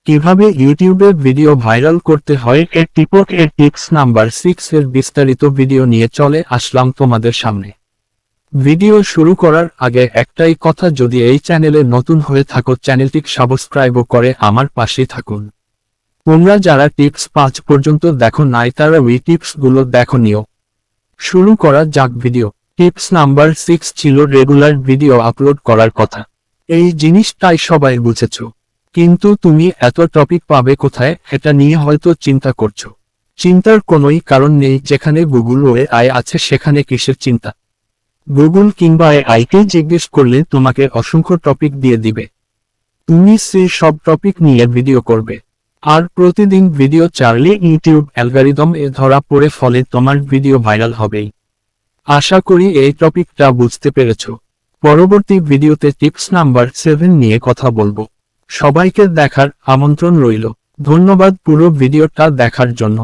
কিভাবে ইউটিউবে video viral করতে হয় এর টিপস নাম্বার 6 এর বিস্তারিত ভিডিও নিয়ে চলে আসলাম তোমাদের সামনে। ভিডিও শুরু করার আগে একটাই কথা, যদি এই চ্যানেলে নতুন হয়ে থাকো চ্যানেলটি সাবস্ক্রাইব করে আমার পাশে থাকুন। তোমরা যারা টিপস 5 পর্যন্ত দেখো নাই তারা ওই টিপসগুলো দেখো নিও। শুরু করা যাক ভিডিও। টিপস নাম্বার 6 ছিল রেগুলার ভিডিও আপলোড করার কথা। এই জিনিসটাই সবাই বুঝেছ, কিন্তু তুমি এত টপিক পাবে কোথায় এটা নিয়ে হয়তো চিন্তা করছো। চিন্তার কোনোই কারণ নেই, যেখানে গুগল এআই আছে সেখানে কিসের চিন্তা। গুগল কিংবা এআইকে জিজ্ঞেস করলে তোমাকে অসংখ্য টপিক দিয়ে দিবে। তুমি সেই সব টপিক নিয়ে ভিডিও করবে, আর প্রতিদিন ভিডিও ছাড়লে ইউটিউব অ্যালগরিদম এ ধরা পড়ে, ফলে তোমার ভিডিও ভাইরাল হবেই। আশা করি এই টপিকটা বুঝতে পেরেছো। পরবর্তী ভিডিওতে টিপস নাম্বার 7 নিয়ে কথা বলবো। সবাইকে দেখার আমন্ত্রণ রইল। ধন্যবাদ পুরো ভিডিওটা দেখার জন্য।